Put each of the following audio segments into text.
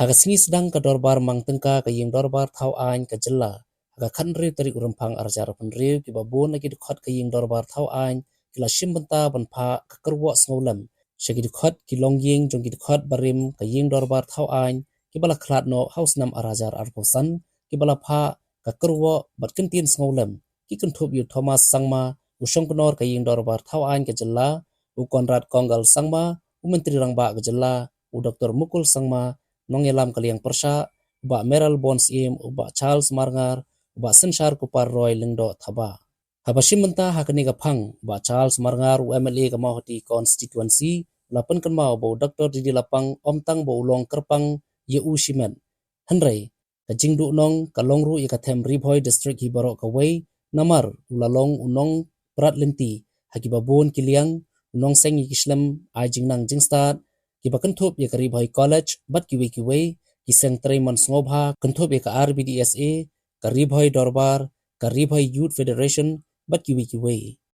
Haga singi sedang ka dorbar mang tengka ka ying dorbar thau ain ka jella. Haga khanri tarik urumpang arjar penriu ki babon lagi dekhot ka ying dorbar thau ain kila shimbenta banpa ka kerwa sngolam. Shagi dekhot ki longying jong ki dekhot barim ka ying dorbar thau ain ki bala khlat no haus nam arajar arposan ki bala pha ka kerwa bat kentin sngolam. Ki kentup yu Thomas Sangma usong kenor ka ying dorbar thau ain ka jella u Konrad Konggal Sangma u menteri rangba ka jella u Dr. Mukul Sangma nongelam kaliang persha ba Meral Bons im ba Charles Marngar ba Senshar Kupar Roy Lingdo Thaba habashim menta hakani ga phang ba Charles Marngar u MLA ga Mahoti constituency lapan kan mau bo Dr. Didi Lapang omtang bo ulong kerpang ye u Shimet Hynrei ka Jingduhnong ka longru ya ka them Bhoi district hi Baroh Kawei namar ulalong unong prat lenti hakibabon kiliang unong seng yikislam ai jingnang jingstat ki bakanthop ya kari Bhoi college bat kiwe ki seng treman snobha kanthop ya ka RBDSA kari Bhoi dorbar kari Bhoi youth federation bat kiwe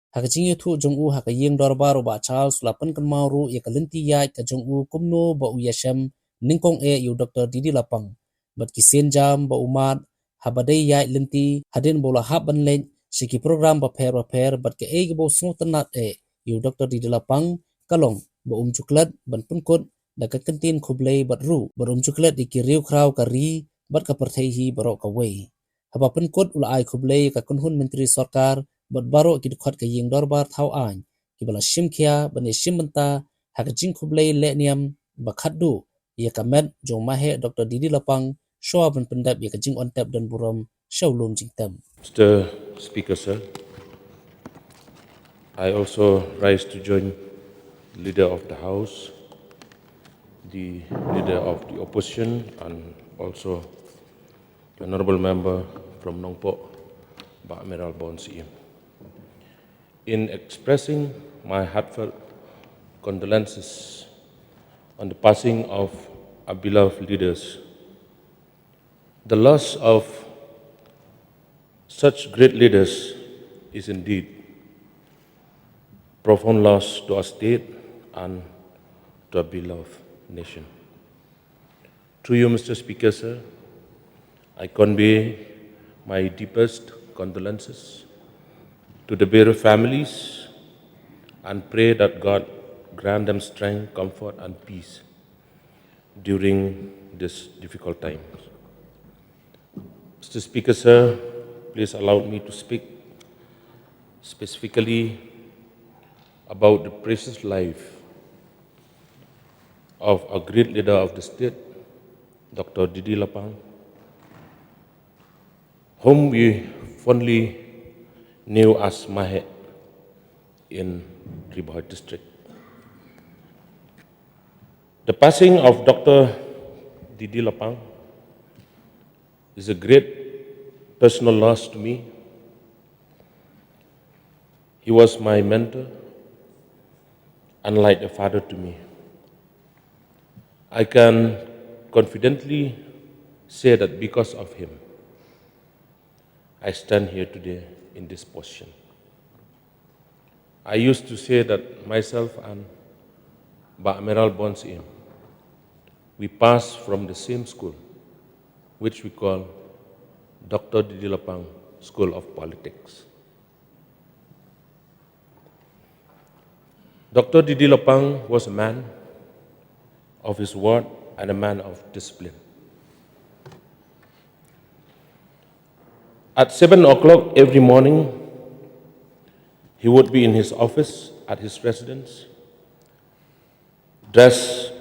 haka jingye thu jongu haka yeng dorbar ba Charles lapan kan mauru ya kalenti ya ka jongu kumno ba u yasham ningkong e yu Dr. Didi Lapang bat ki senjam ba umat habadai ya lenti hadin bola haban len shiki program ba pher bat ke e bo snotanat e yu Dr. Didi Lapang kalong ba coklat ban punkut da ka kantin khublei bat ru ba coklat ikiriu kraw kari bat ka parthei hi Baroh Kawei haba punkut ula ai khublei ka kunhun menteri sarkar bat Baroh ki khot ka ying dorbar thau an ki bala shimkhia bane shimmenta haka jing khublei leniam ba khaddu ya kamet jong mahe Dr. Didi Lapang shwa ban pendap ya ka jing on tap dan buram shaulum jingtam. Mr. Speaker, sir, I also rise to join the Leader of the House, the Leader of the Opposition, and also the Honorable Member from Nongpo, Ba Meral Bonsi, in expressing my heartfelt condolences on the passing of our beloved leaders. The loss of such great leaders is indeed profound loss to our state and to our beloved nation. To you, Mr. Speaker, sir, I convey my deepest condolences to the bereaved families and pray that God grant them strength, comfort, and peace during this difficult time. Mr. Speaker, sir, please allow me to speak specifically about the precious life of a great leader of the state, Dr. Didi Lapang, whom we fondly knew as Mahe in Bhoi district. The passing of Dr. Didi Lapang is a great personal loss to me. He was my mentor and like a father to me. I can confidently say that because of him, I stand here today in this position. I used to say that myself and Ba Meral Bonsi, we passed from the same school, which we call Dr. Didi Lapang School of Politics. Dr. Didi Lapang was a man of his word and a man of discipline. At 7 o'clock every morning, he would be in his office at his residence, dressed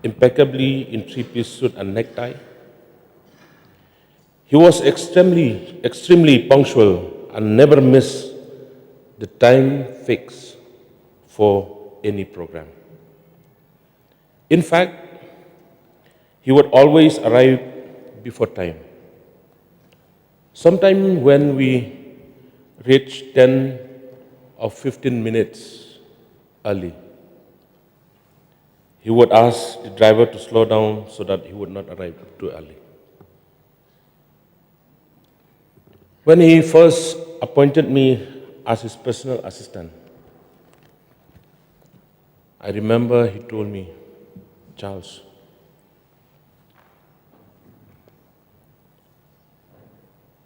impeccably in three-piece suit and necktie. He was extremely punctual and never missed the time fixed for any program. In fact, he would always arrive before time. Sometimes when we reached 10 or 15 minutes early, he would ask the driver to slow down so that he would not arrive too early. When he first appointed me as his personal assistant, I remember he told me, "Charles,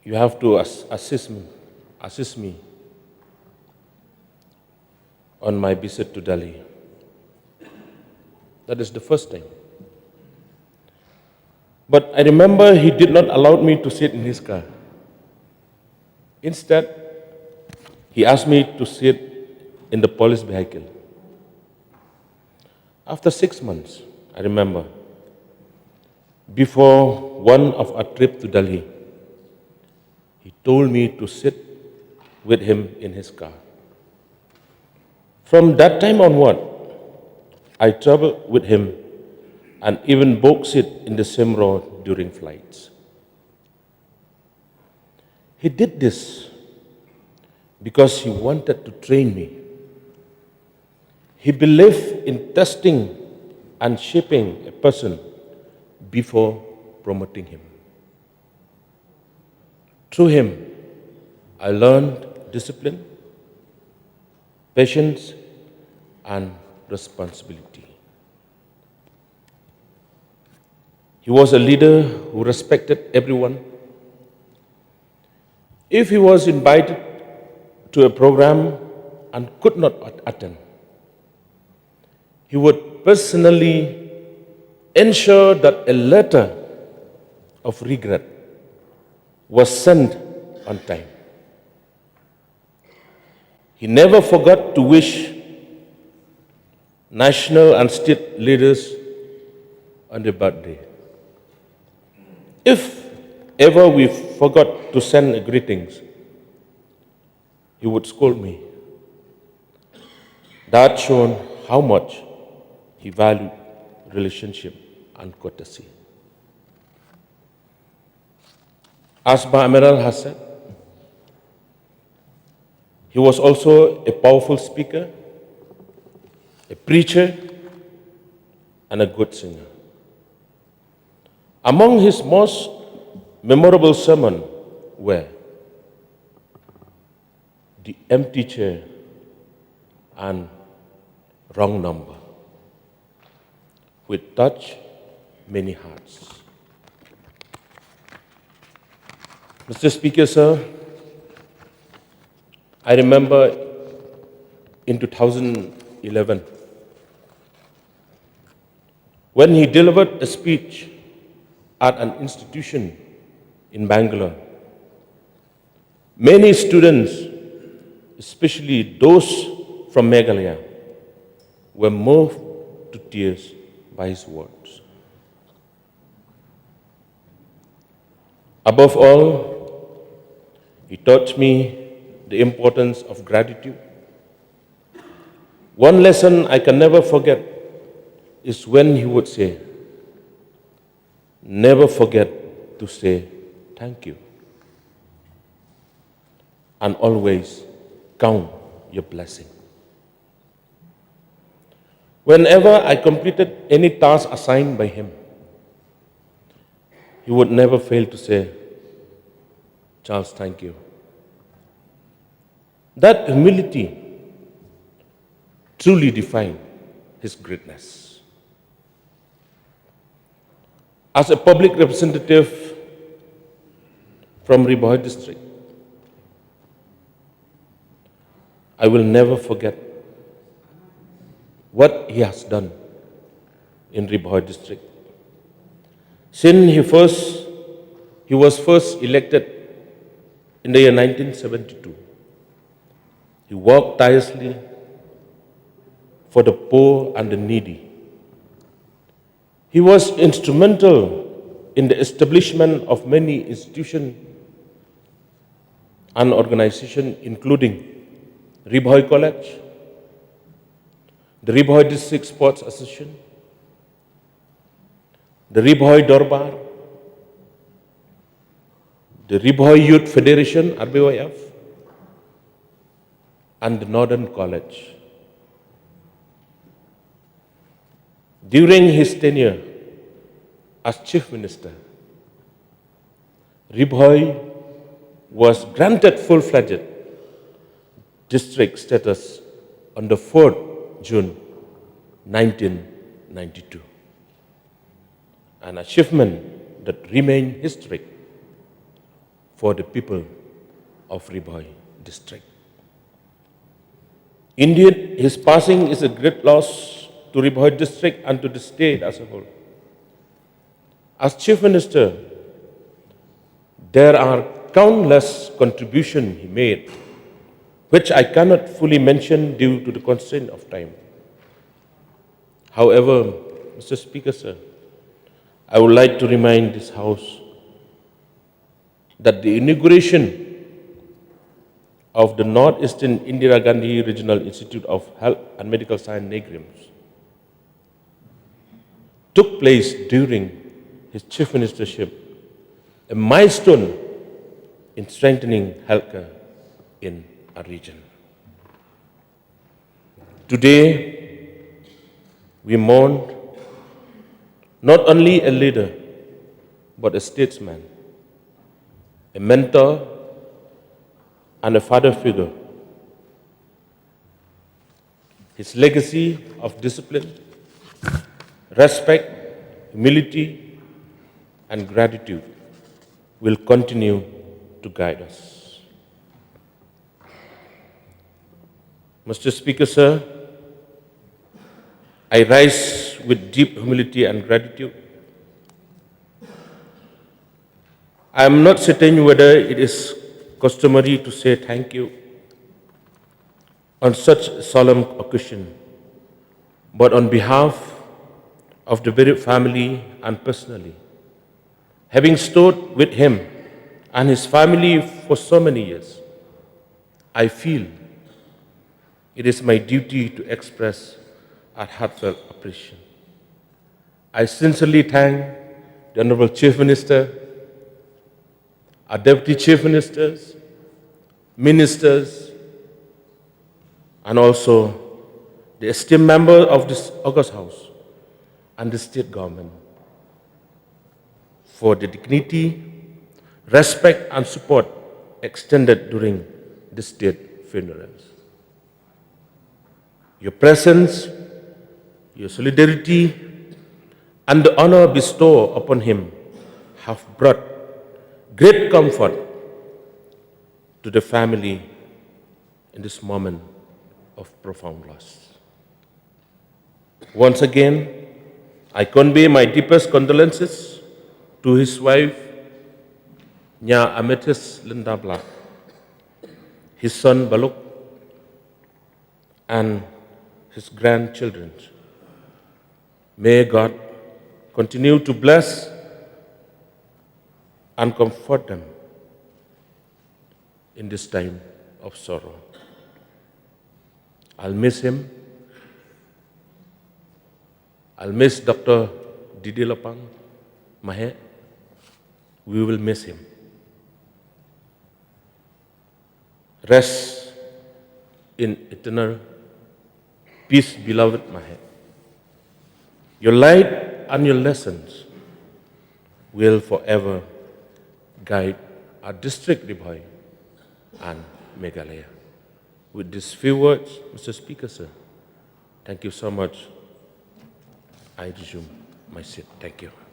you have to assist me on my visit to Delhi. That is the first thing. But I remember he did not allow me to sit in his car. Instead, he asked me to sit in the police vehicle. After 6 months, I remember, before one of our trip to Delhi, he told me to sit with him in his car. From that time onward, I traveled with him and even both sit in the same row during flights. He did this because he wanted to train me. He believed in testing and shaping a person before promoting him. Through him, I learned discipline, patience, and responsibility. He was a leader who respected everyone. If he was invited to a program and could not attend, he would personally ensure that a letter of regret was sent on time. He never forgot to wish national and state leaders on their birthday. If ever we forgot to send greetings, he would scold me. That showed how much he valued relationship and courtesy. As my Admiral has said, he was also a powerful speaker, a preacher, and a good singer. Among his most memorable sermons were The Empty Chair and Wrong Number, which touched many hearts. Mr. Speaker, sir, I remember in 2011 when he delivered a speech at an institution in Bangalore. Many students, especially those from Meghalaya, were moved to tears by his words. Above all, he taught me the importance of gratitude. One lesson I can never forget is when he would say, "Never forget to say thank you, and always count your blessing." Whenever I completed any task assigned by him, he would never fail to say, "Charles, thank you." That humility truly defined his greatness. As a public representative from Bhoi district, I will never forget what he has done in Bhoi district. Since he was first elected in the year 1972, he worked tirelessly for the poor and the needy. He was instrumental in the establishment of many institutions and organizations, including Bhoi College, the Bhoi District Sports Association, the Bhoi Darbar, the Bhoi Youth Federation, RBYF, and the Northern College. During his tenure as Chief Minister, Bhoi was granted full-fledged district status on the 4th June 1992, an achievement that remained historic for the people of Bhoi district. Indeed, his passing is a great loss to Bhoi district and to the state as a whole. As Chief Minister, there are countless contributions he made, which I cannot fully mention due to the constraint of time. However, Mr. Speaker, sir, I would like to remind this House that the inauguration of the Northeastern Indira Gandhi Regional Institute of Health and Medical Science NEGRIMS took place during his chief ministership, a milestone in strengthening healthcare in our region. Today, we mourn not only a leader, but a statesman, a mentor, and a father figure. His legacy of discipline, respect, humility, and gratitude will continue to guide us. Mr. Speaker, sir, I rise with deep humility and gratitude. I am not certain whether it is customary to say thank you on such a solemn occasion, but on behalf of the Baroh family and personally, having stood with him and his family for so many years, I feel it is my duty to express our heartfelt appreciation. I sincerely thank the Honorable Chief Minister, our Deputy Chief Ministers, Ministers, and also the esteemed member of this August House and the state government for the dignity, respect, and support extended during the state funerals. Your presence, your solidarity, and the honor bestowed upon him have brought great comfort to the family in this moment of profound loss. Once again, I convey my deepest condolences to his wife, Nya Amethyst Lindabla, his son Baluk, and his grandchildren. May God continue to bless and comfort them in this time of sorrow. I'll miss him. I'll miss Dr. Didi Lapang Mahe. We will miss him. Rest in eternal peace, beloved Mahe. Your light and your lessons will forever guide our district, Bhoi and Meghalaya. With these few words, Mr. Speaker, sir, thank you so much. I resume my seat. Thank you.